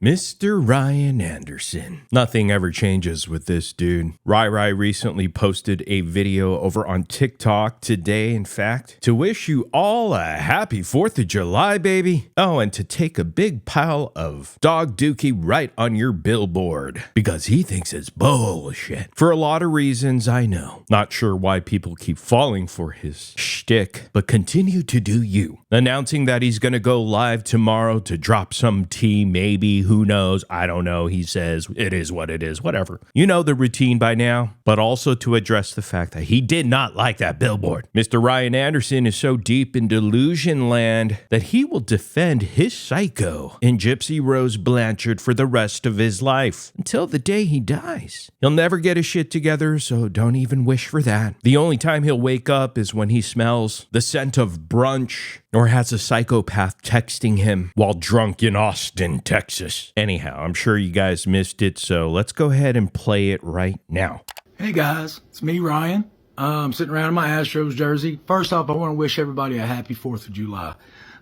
Mr. Ryan Anderson. Nothing ever changes with this dude. Rai recently posted a video over on TikTok today, in fact, to wish you all a happy 4th of July, baby. Oh, and to take a big pile of dog dookie right on your billboard because he thinks it's bullshit. For a lot of reasons, I know. Not sure why people keep falling for his shtick, but continue to do you. Announcing that he's gonna go live tomorrow to drop some tea, maybe, who knows? I don't know. He says it is what it is, whatever. You know the routine by now, but also to address the fact that he did not like that billboard. Mr. Ryan Anderson is so deep in delusion land that he will defend his psycho in Gypsy Rose Blanchard for the rest of his life until the day he dies. He'll never get his shit together, so don't even wish for that. The only time he'll wake up is when he smells the scent of brunch or has a psychopath texting him while drunk in Austin, Texas. Anyhow, I'm sure you guys missed it, so let's go ahead and play it right now. Hey guys, it's me, Ryan. I'm sitting around in my Astros jersey. First off, I want to wish everybody a happy 4th of July.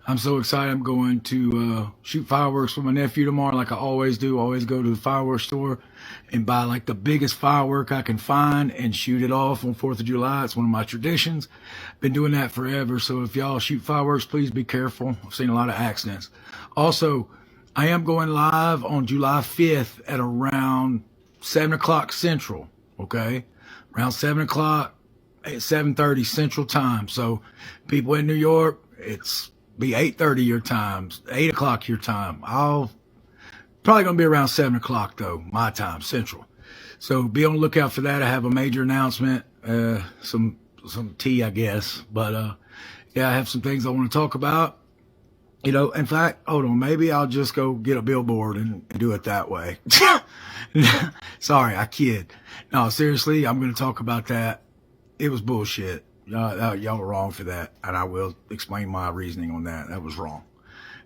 I'm so excited. I'm going to shoot fireworks with my nephew tomorrow like I always do. Always go to the fireworks store and buy like the biggest firework I can find and shoot it off on 4th of July. It's one of my traditions. Been doing that forever. So if y'all shoot fireworks, please be careful. I've seen a lot of accidents. Also, I am going live on July 5th at around 7 o'clock Central, okay? Around 7 o'clock at 7:30 Central Time. So people in New York, it's be 8:30 your time, 8 o'clock your time. I'll probably going to be around 7 o'clock, though, my time, Central. So be on the lookout for that. I have a major announcement, some tea, I guess. But, yeah, I have some things I want to talk about. You know, in fact, hold on, maybe I'll just go get a billboard and do it that way. Sorry, I kid. No, seriously, I'm going to talk about that. It was bullshit. Y'all were wrong for that, and I will explain my reasoning on that. That was wrong.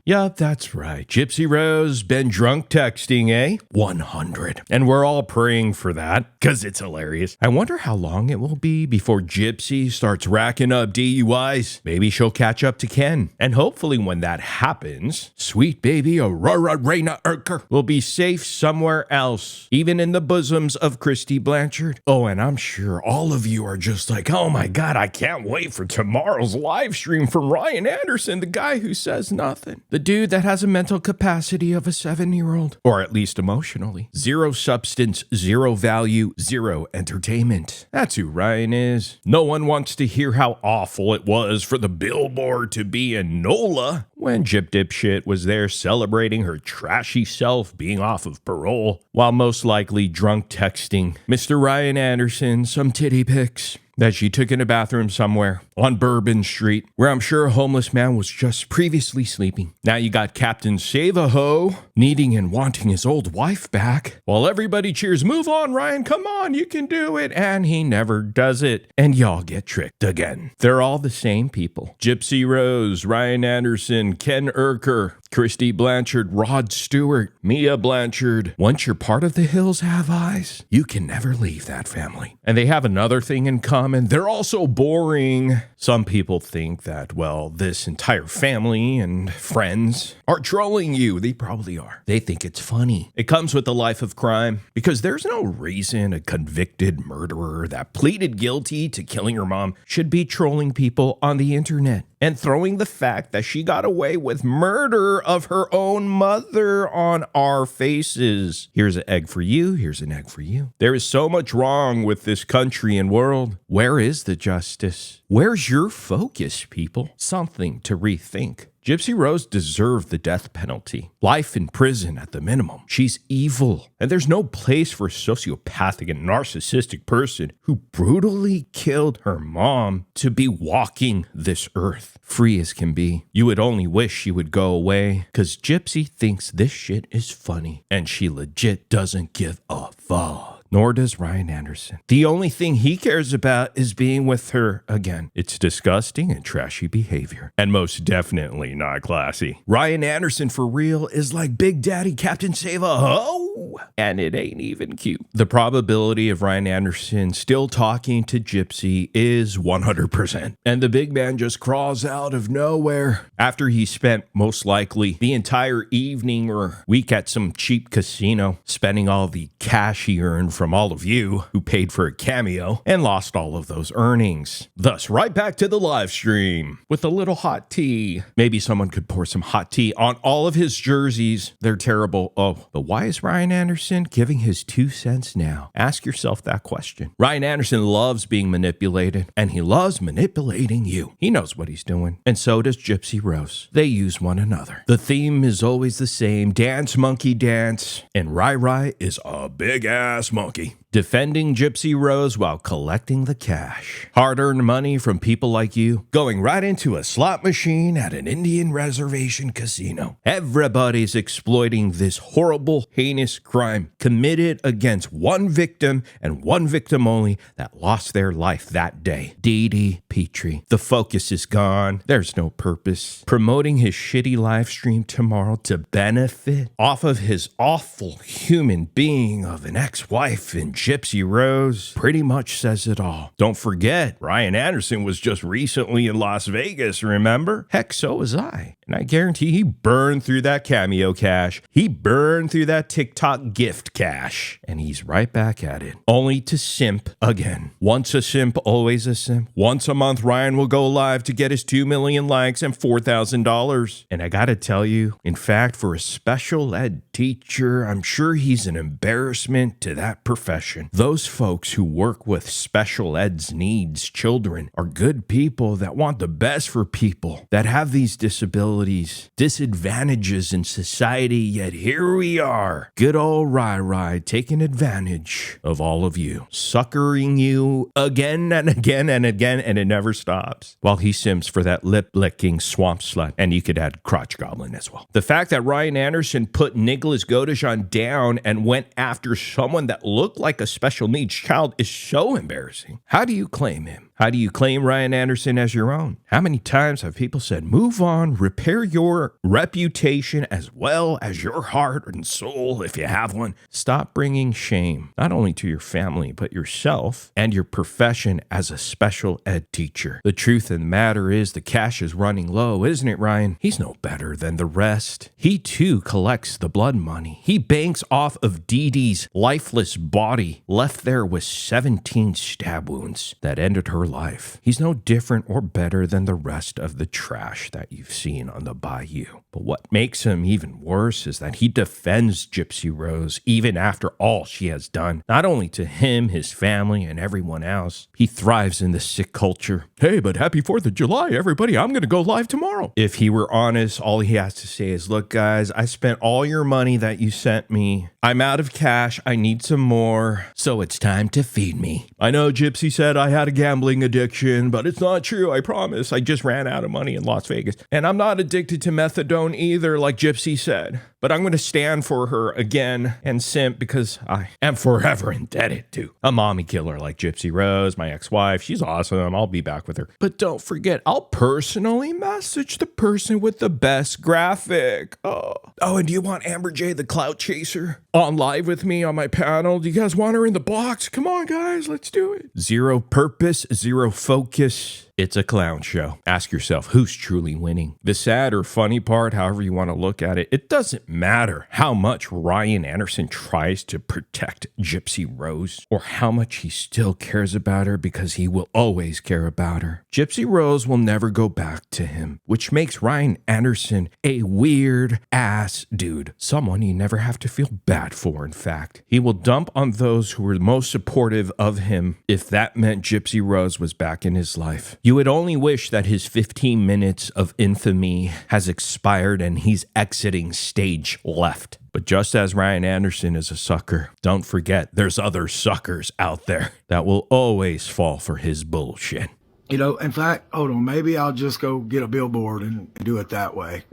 Yup, that's right. Gypsy Rose been drunk texting, eh? 100. And we're all praying for that, because it's hilarious. I wonder how long it will be before Gypsy starts racking up DUIs. Maybe she'll catch up to Ken. And hopefully when that happens, sweet baby Aurora Reyna Urker will be safe somewhere else, even in the bosoms of Christy Blanchard. Oh, and I'm sure all of you are just like, oh my God, I can't wait for tomorrow's live stream from Ryan Anderson, the guy who says nothing. The dude that has a mental capacity of a 7-year-old, or at least emotionally. Zero substance, zero value, zero entertainment. That's who Ryan is. No one wants to hear how awful it was for the billboard to be in NOLA when Gyp Dipshit was there celebrating her trashy self being off of parole, while most likely drunk texting Mr. Ryan Anderson some titty pics that she took in a bathroom somewhere on Bourbon Street, where I'm sure a homeless man was just previously sleeping. Now you got Captain Save-A-Ho needing and wanting his old wife back, while everybody cheers, move on, Ryan, come on, you can do it, and he never does it, and y'all get tricked again. They're all the same people. Gypsy Rose, Ryan Anderson, Ken Urker, Christy Blanchard, Rod Stewart, Mia Blanchard. Once you're part of the Hills Have Eyes, you can never leave that family. And they have another thing in common. They're also boring. Some people think that, well, this entire family and friends are trolling you. They probably are. They think it's funny. It comes with the life of crime because there's no reason a convicted murderer that pleaded guilty to killing her mom should be trolling people on the internet and throwing the fact that she got away with murder of her own mother on our faces. Here's an egg for you. Here's an egg for you. There is so much wrong with this country and world. Where is the justice? Where's your focus, people? Something to rethink. Gypsy Rose deserved the death penalty. Life in prison at the minimum. She's evil. And there's no place for a sociopathic and narcissistic person who brutally killed her mom to be walking this earth free as can be. You would only wish she would go away because Gypsy thinks this shit is funny and she legit doesn't give a fuck. Nor does Ryan Anderson. The only thing he cares about is being with her again. It's disgusting and trashy behavior, and most definitely not classy. Ryan Anderson for real is like Big Daddy Captain Save-A-Ho No, and it ain't even cute. The probability of Ryan Anderson still talking to Gypsy is 100%. And the big man just crawls out of nowhere after he spent most likely the entire evening or week at some cheap casino, spending all the cash he earned from all of you who paid for a cameo and lost all of those earnings. Thus, right back to the live stream with a little hot tea. Maybe someone could pour some hot tea on all of his jerseys. They're terrible. Oh, but why is Ryan Anderson giving his 2 cents now? Ask yourself that question. Ryan Anderson loves being manipulated, and he loves manipulating you. He knows what he's doing, and so does Gypsy Rose. They use one another. The theme is always the same: dance, monkey, dance, and Rai is a big-ass monkey. Defending Gypsy Rose while collecting the cash. Hard-earned money from people like you going right into a slot machine at an Indian reservation casino. Everybody's exploiting this horrible, heinous crime committed against one victim and one victim only that lost their life that day. Dee Dee Petrie. The focus is gone. There's no purpose. Promoting his shitty live stream tomorrow to benefit off of his awful human being of an ex-wife and Gypsy Rose pretty much says it all. Don't forget, Ryan Anderson was just recently in Las Vegas, remember? Heck, so was I. And I guarantee he burned through that cameo cash. He burned through that TikTok gift cash. And he's right back at it. Only to simp again. Once a simp, always a simp. Once a month, Ryan will go live to get his 2 million likes and $4,000. And I gotta tell you, in fact, for a special ed teacher, I'm sure he's an embarrassment to that profession. Those folks who work with special ed's needs children are good people that want the best for people that have these disabilities, disadvantages in society, yet here we are. Good old Rai taking advantage of all of you, suckering you again and again and again, and it never stops. While he sims for that lip-licking swamp slut, and you could add crotch goblin as well. The fact that Ryan Anderson put Nicholas Godeshan down and went after someone that looked like a special needs child is so embarrassing. How do you claim him? How do you claim Ryan Anderson as your own? How many times have people said, move on, repair your reputation as well as your heart and soul if you have one? Stop bringing shame, not only to your family, but yourself and your profession as a special ed teacher. The truth of the matter is the cash is running low, isn't it, Ryan? He's no better than the rest. He too collects the blood money. He banks off of Dee Dee's lifeless body, left there with 17 stab wounds that ended her life. He's no different or better than the rest of the trash that you've seen on the bayou. But what makes him even worse is that he defends Gypsy Rose even after all she has done, not only to him, his family, and everyone else. He thrives in this sick culture. Hey, but happy 4th of July, everybody. I'm going to go live tomorrow. If he were honest, all he has to say is, look, guys, I spent all your money that you sent me. I'm out of cash. I need some more. So it's time to feed me. I know Gypsy said I had a gambling addiction, but it's not true. I promise. I just ran out of money in Las Vegas. And I'm not addicted to methadone either, like Gypsy said. But I'm going to stand for her again and simp because I am forever indebted to a mommy killer like Gypsy Rose, my ex-wife. She's awesome. I'll be back with her. But don't forget, I'll personally message the person with the best graphic. Oh, and do you want Amber J, the clout chaser, on live with me on my panel? Do you guys want her in the box? Come on, guys. Let's do it. Zero purpose, zero focus. It's a clown show. Ask yourself, who's truly winning? The sad or funny part, however you want to look at it, it doesn't matter how much Ryan Anderson tries to protect Gypsy Rose or how much he still cares about her, because he will always care about her. Gypsy Rose will never go back to him, which makes Ryan Anderson a weird ass dude. Someone you never have to feel bad for, in fact. He will dump on those who were most supportive of him if that meant Gypsy Rose was back in his life. You would only wish that his 15 minutes of infamy has expired and he's exiting stage left. But just as Ryan Anderson is a sucker, don't forget there's other suckers out there that will always fall for his bullshit. You know, in fact, hold on, maybe I'll just go get a billboard and do it that way.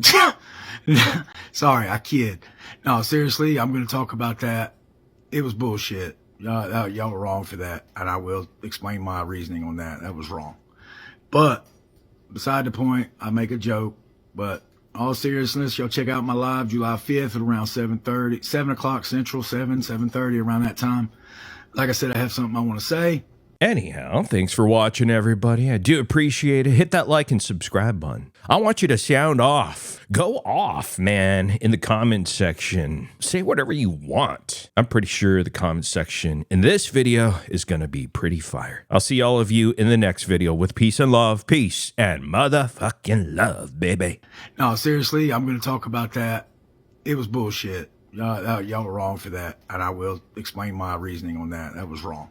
Sorry, I kid. No, seriously, I'm going to talk about that. It was bullshit. Y'all were wrong for that, and I will explain my reasoning on that. That was wrong. But beside the point, I make a joke, but all seriousness, y'all check out my live July 5th at around 7 o'clock Central, 7:30, around that time. Like I said, I have something I want to say. Anyhow, thanks for watching, everybody. I do appreciate it. Hit that like and subscribe button. I want you to sound off. Go off, man, in the comments section. Say whatever you want. I'm pretty sure the comments section in this video is going to be pretty fire. I'll see all of you in the next video with peace and love. Peace and motherfucking love, baby. No, seriously, I'm going to talk about that. It was bullshit. Y'all were wrong for that, and I will explain my reasoning on that. That was wrong.